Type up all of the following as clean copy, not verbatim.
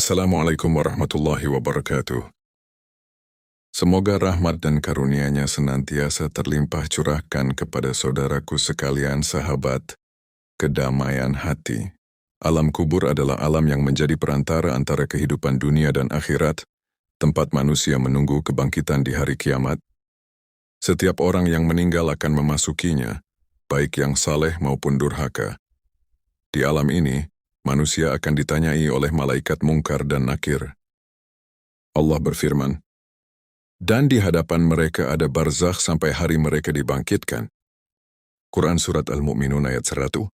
Assalamualaikum warahmatullahi wabarakatuh. Semoga rahmat dan karunia-Nya senantiasa terlimpah curahkan kepada saudaraku sekalian sahabat, kedamaian hati. Alam kubur adalah alam yang menjadi perantara antara kehidupan dunia dan akhirat, tempat manusia menunggu kebangkitan di hari kiamat. Setiap orang yang meninggal akan memasukinya, baik yang saleh maupun durhaka. Di alam ini, manusia akan ditanyai oleh malaikat mungkar dan nakir. Allah berfirman, dan di hadapan mereka ada barzakh sampai hari mereka dibangkitkan. Quran Surat Al-Mu'minun ayat 100.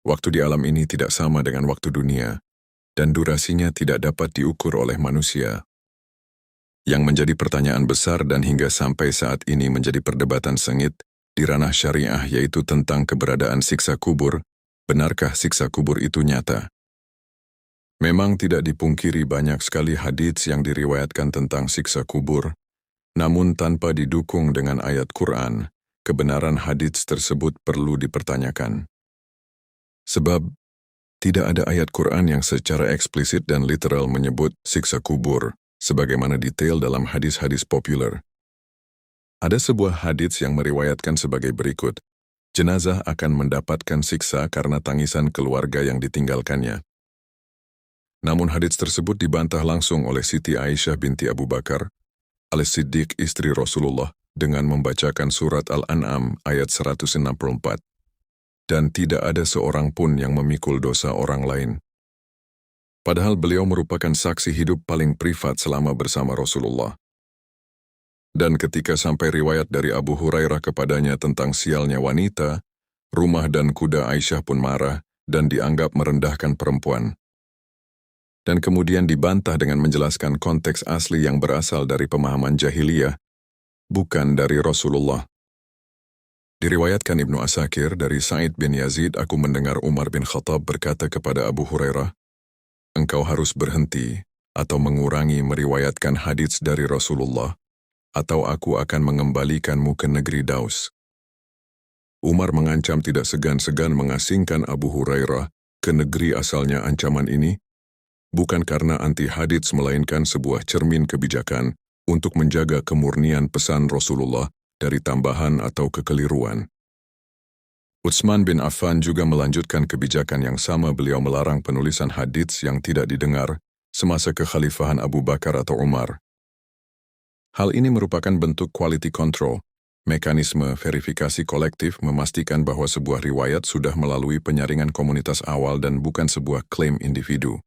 Waktu di alam ini tidak sama dengan waktu dunia, dan durasinya tidak dapat diukur oleh manusia. Yang menjadi pertanyaan besar dan hingga sampai saat ini menjadi perdebatan sengit di ranah syariah yaitu tentang keberadaan siksa kubur. Benarkah siksa kubur itu nyata? Memang tidak dipungkiri banyak sekali hadits yang diriwayatkan tentang siksa kubur, namun tanpa didukung dengan ayat Quran, kebenaran hadits tersebut perlu dipertanyakan. Sebab, tidak ada ayat Quran yang secara eksplisit dan literal menyebut siksa kubur, sebagaimana detail dalam hadis-hadis populer. Ada sebuah hadits yang meriwayatkan sebagai berikut. Jenazah akan mendapatkan siksa karena tangisan keluarga yang ditinggalkannya. Namun hadits tersebut dibantah langsung oleh Siti Aisyah binti Abu Bakar, As-Siddiq istri Rasulullah, dengan membacakan surat Al-An'am ayat 164. Dan tidak ada seorang pun yang memikul dosa orang lain. Padahal beliau merupakan saksi hidup paling privat selama bersama Rasulullah. Dan ketika sampai riwayat dari Abu Hurairah kepadanya tentang sialnya wanita, rumah dan kuda Aisyah pun marah dan dianggap merendahkan perempuan. Dan kemudian dibantah dengan menjelaskan konteks asli yang berasal dari pemahaman jahiliyah, bukan dari Rasulullah. Diriwayatkan Ibnu Asakir dari Sa'id bin Yazid, aku mendengar Umar bin Khattab berkata kepada Abu Hurairah, engkau harus berhenti atau mengurangi meriwayatkan hadits dari Rasulullah, atau aku akan mengembalikanmu ke negeri Daus. Umar mengancam tidak segan-segan mengasingkan Abu Hurairah ke negeri asalnya ancaman ini, bukan karena anti hadits melainkan sebuah cermin kebijakan untuk menjaga kemurnian pesan Rasulullah dari tambahan atau kekeliruan. Utsman bin Affan juga melanjutkan kebijakan yang sama, beliau melarang penulisan hadits yang tidak didengar semasa kekhalifahan Abu Bakar atau Umar. Hal ini merupakan bentuk quality control, mekanisme verifikasi kolektif memastikan bahwa sebuah riwayat sudah melalui penyaringan komunitas awal dan bukan sebuah klaim individu.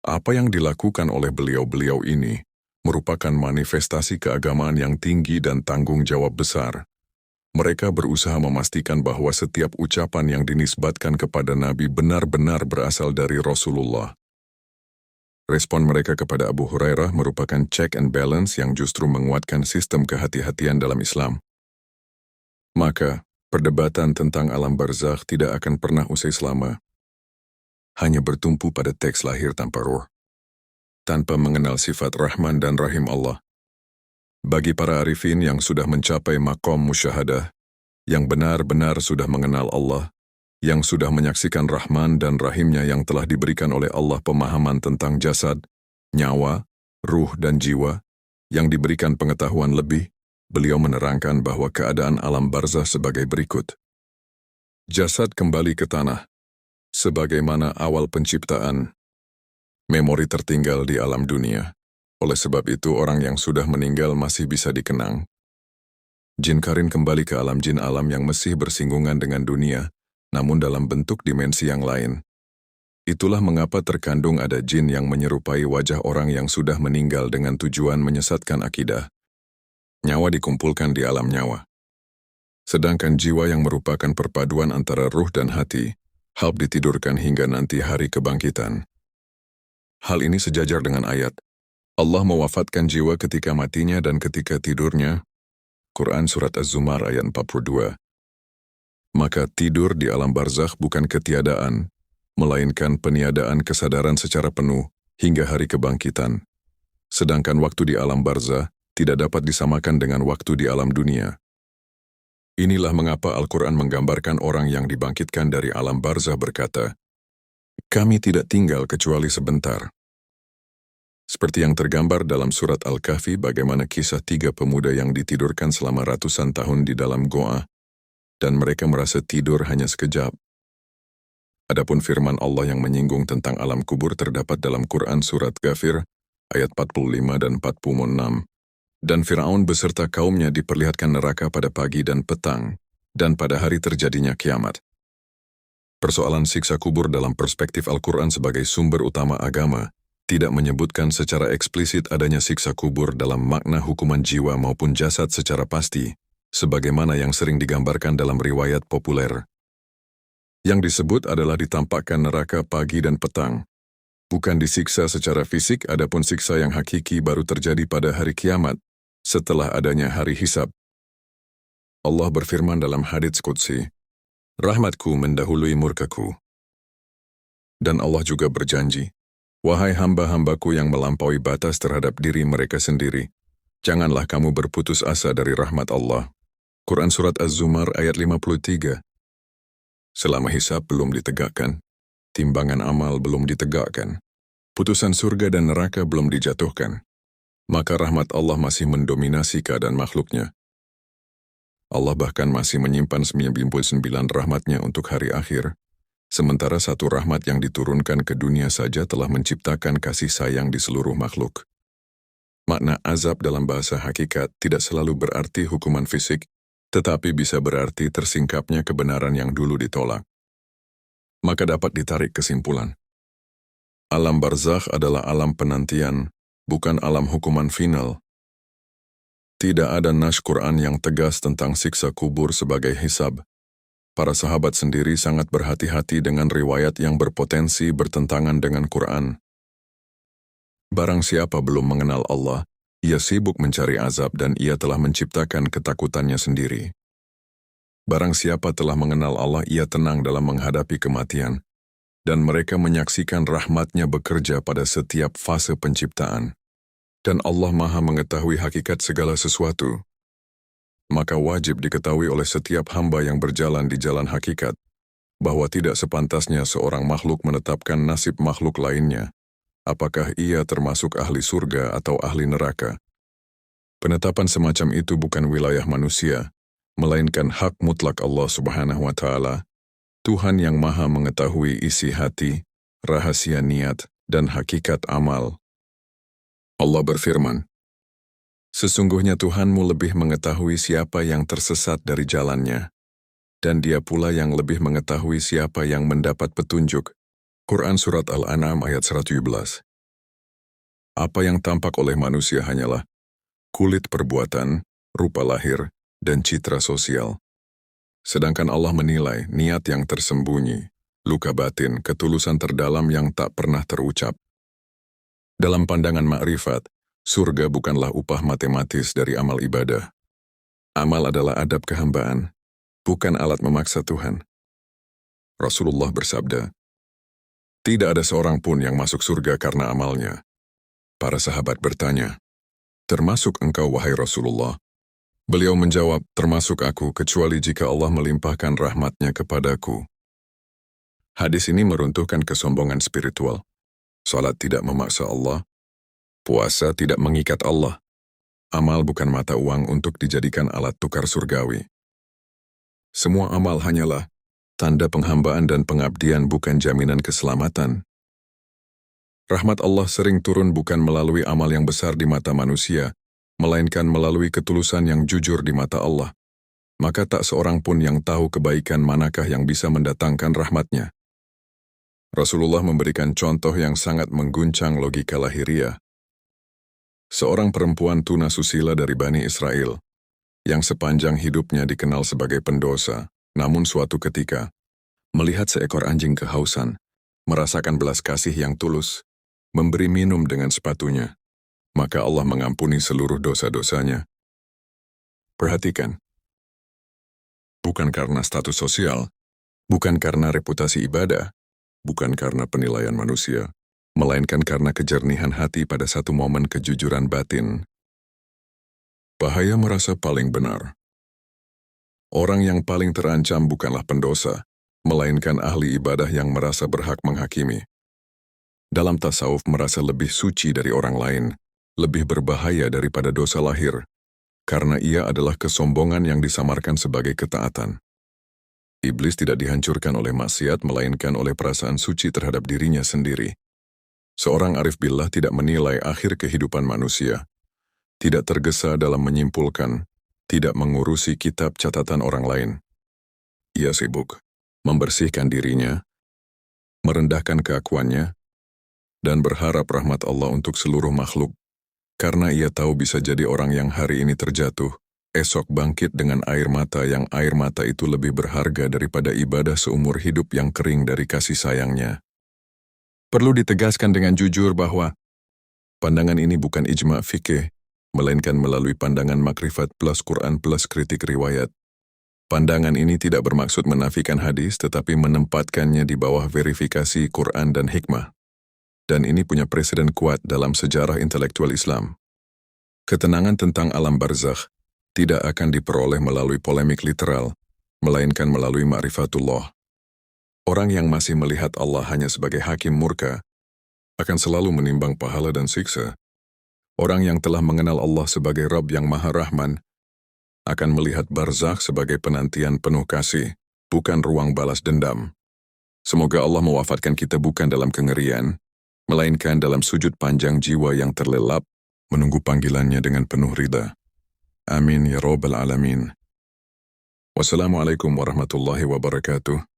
Apa yang dilakukan oleh beliau-beliau ini merupakan manifestasi keagamaan yang tinggi dan tanggung jawab besar. Mereka berusaha memastikan bahwa setiap ucapan yang dinisbatkan kepada Nabi benar-benar berasal dari Rasulullah. Respon mereka kepada Abu Hurairah merupakan check and balance yang justru menguatkan sistem kehati-hatian dalam Islam. Maka, perdebatan tentang alam barzakh tidak akan pernah usai selama. Hanya bertumpu pada teks lahir tanpa ruh, tanpa mengenal sifat Rahman dan Rahim Allah. Bagi para arifin yang sudah mencapai maqam musyahadah, yang benar-benar sudah mengenal Allah, yang sudah menyaksikan Rahman dan Rahimnya yang telah diberikan oleh Allah pemahaman tentang jasad, nyawa, ruh dan jiwa, yang diberikan pengetahuan lebih, beliau menerangkan bahwa keadaan alam barzakh sebagai berikut. Jasad kembali ke tanah, sebagaimana awal penciptaan. Memori tertinggal di alam dunia. Oleh sebab itu orang yang sudah meninggal masih bisa dikenang. Jin karin kembali ke alam jin, alam yang masih bersinggungan dengan dunia, namun dalam bentuk dimensi yang lain. Itulah mengapa terkandung ada jin yang menyerupai wajah orang yang sudah meninggal dengan tujuan menyesatkan akidah. Nyawa dikumpulkan di alam nyawa. Sedangkan jiwa yang merupakan perpaduan antara ruh dan hati, halb ditidurkan hingga nanti hari kebangkitan. Hal ini sejajar dengan ayat, Allah mewafatkan jiwa ketika matinya dan ketika tidurnya. Quran Surat Az-Zumar ayat 42. Maka tidur di alam barzakh bukan ketiadaan, melainkan peniadaan kesadaran secara penuh hingga hari kebangkitan. Sedangkan waktu di alam barzakh tidak dapat disamakan dengan waktu di alam dunia. Inilah mengapa Al-Quran menggambarkan orang yang dibangkitkan dari alam barzakh berkata, Kami tidak tinggal kecuali sebentar. Seperti yang tergambar dalam surat Al-Kahfi bagaimana kisah 3 pemuda yang ditidurkan selama ratusan tahun di dalam goa, dan mereka merasa tidur hanya sekejap. Adapun firman Allah yang menyinggung tentang alam kubur terdapat dalam Quran Surat Ghafir, ayat 45 dan 46. Dan Firaun beserta kaumnya diperlihatkan neraka pada pagi dan petang, dan pada hari terjadinya kiamat. Persoalan siksa kubur dalam perspektif Al-Quran sebagai sumber utama agama tidak menyebutkan secara eksplisit adanya siksa kubur dalam makna hukuman jiwa maupun jasad secara pasti, sebagaimana yang sering digambarkan dalam riwayat populer. Yang disebut adalah ditampakkan neraka pagi dan petang. Bukan disiksa secara fisik, adapun siksa yang hakiki baru terjadi pada hari kiamat, setelah adanya hari hisab. Allah berfirman dalam hadits qudsi, "Rahmatku mendahului murkaku." Dan Allah juga berjanji, "Wahai hamba-hambaku yang melampaui batas terhadap diri mereka sendiri, janganlah kamu berputus asa dari rahmat Allah." Quran Surat Az-Zumar ayat 53. Selama hisab belum ditegakkan, timbangan amal belum ditegakkan, putusan surga dan neraka belum dijatuhkan, maka rahmat Allah masih mendominasi keadaan makhluknya. Allah bahkan masih menyimpan 99 rahmatnya untuk hari akhir, sementara satu rahmat yang diturunkan ke dunia saja telah menciptakan kasih sayang di seluruh makhluk. Makna azab dalam bahasa hakikat tidak selalu berarti hukuman fisik, tetapi bisa berarti tersingkapnya kebenaran yang dulu ditolak. Maka dapat ditarik kesimpulan. Alam barzakh adalah alam penantian, bukan alam hukuman final. Tidak ada nas Quran yang tegas tentang siksa kubur sebagai hisab. Para sahabat sendiri sangat berhati-hati dengan riwayat yang berpotensi bertentangan dengan Quran. Barang siapa belum mengenal Allah, ia sibuk mencari azab dan ia telah menciptakan ketakutannya sendiri. Barang siapa telah mengenal Allah, ia tenang dalam menghadapi kematian, dan mereka menyaksikan rahmat-Nya bekerja pada setiap fase penciptaan. Dan Allah Maha mengetahui hakikat segala sesuatu. Maka wajib diketahui oleh setiap hamba yang berjalan di jalan hakikat, bahwa tidak sepantasnya seorang makhluk menetapkan nasib makhluk lainnya, apakah ia termasuk ahli surga atau ahli neraka. Penetapan semacam itu bukan wilayah manusia, melainkan hak mutlak Allah Subhanahu wa Ta'ala, Tuhan yang Maha mengetahui isi hati, rahasia niat, dan hakikat amal. Allah berfirman, "Sesungguhnya Tuhanmu lebih mengetahui siapa yang tersesat dari jalannya, dan Dia pula yang lebih mengetahui siapa yang mendapat petunjuk." Quran Surat Al-An'am ayat 117. Apa yang tampak oleh manusia hanyalah kulit perbuatan, rupa lahir, dan citra sosial. Sedangkan Allah menilai niat yang tersembunyi, luka batin, ketulusan terdalam yang tak pernah terucap. Dalam pandangan makrifat, surga bukanlah upah matematis dari amal ibadah. Amal adalah adab kehambaan, bukan alat memaksa Tuhan. Rasulullah bersabda, "Tidak ada seorang pun yang masuk surga karena amalnya." Para sahabat bertanya, "Termasuk engkau, wahai Rasulullah?" Beliau menjawab, "Termasuk aku, kecuali jika Allah melimpahkan rahmat-Nya kepadaku." Hadis ini meruntuhkan kesombongan spiritual. Salat tidak memaksa Allah, puasa tidak mengikat Allah. Amal bukan mata uang untuk dijadikan alat tukar surgawi. Semua amal hanyalah tanda penghambaan dan pengabdian, bukan jaminan keselamatan. Rahmat Allah sering turun bukan melalui amal yang besar di mata manusia, melainkan melalui ketulusan yang jujur di mata Allah. Maka tak seorang pun yang tahu kebaikan manakah yang bisa mendatangkan rahmat-Nya. Rasulullah memberikan contoh yang sangat mengguncang logika lahiriah. Seorang perempuan tunasusila dari Bani Israel, yang sepanjang hidupnya dikenal sebagai pendosa, namun suatu ketika, melihat seekor anjing kehausan, merasakan belas kasih yang tulus, memberi minum dengan sepatunya, maka Allah mengampuni seluruh dosa-dosanya. Perhatikan, bukan karena status sosial, bukan karena reputasi ibadah, bukan karena penilaian manusia, melainkan karena kejernihan hati pada satu momen kejujuran batin. Bahaya merasa paling benar. Orang yang paling terancam bukanlah pendosa, melainkan ahli ibadah yang merasa berhak menghakimi. Dalam tasawuf merasa lebih suci dari orang lain, lebih berbahaya daripada dosa lahir, karena ia adalah kesombongan yang disamarkan sebagai ketaatan. Iblis tidak dihancurkan oleh maksiat, melainkan oleh perasaan suci terhadap dirinya sendiri. Seorang arif billah tidak menilai akhir kehidupan manusia, tidak tergesa dalam menyimpulkan, tidak mengurusi kitab catatan orang lain. Ia sibuk membersihkan dirinya, merendahkan keakuannya, dan berharap rahmat Allah untuk seluruh makhluk, karena ia tahu bisa jadi orang yang hari ini terjatuh, esok bangkit dengan air mata yang air mata itu lebih berharga daripada ibadah seumur hidup yang kering dari kasih sayangnya. Perlu ditegaskan dengan jujur bahwa pandangan ini bukan ijma' fikih, melainkan melalui pandangan makrifat plus Quran plus kritik riwayat. Pandangan ini tidak bermaksud menafikan hadis, tetapi menempatkannya di bawah verifikasi Quran dan hikmah. Dan ini punya presiden kuat dalam sejarah intelektual Islam. Ketenangan tentang alam barzakh tidak akan diperoleh melalui polemik literal, melainkan melalui ma'rifatullah. Orang yang masih melihat Allah hanya sebagai hakim murka akan selalu menimbang pahala dan siksa. Orang yang telah mengenal Allah sebagai Rabb yang Maha Rahman akan melihat barzakh sebagai penantian penuh kasih, bukan ruang balas dendam. Semoga Allah mewafatkan kita bukan dalam kengerian, melainkan dalam sujud panjang jiwa yang terlelap, menunggu panggilannya dengan penuh ridha. Amin ya Rabbal Alamin. Wassalamualaikum warahmatullahi wabarakatuh.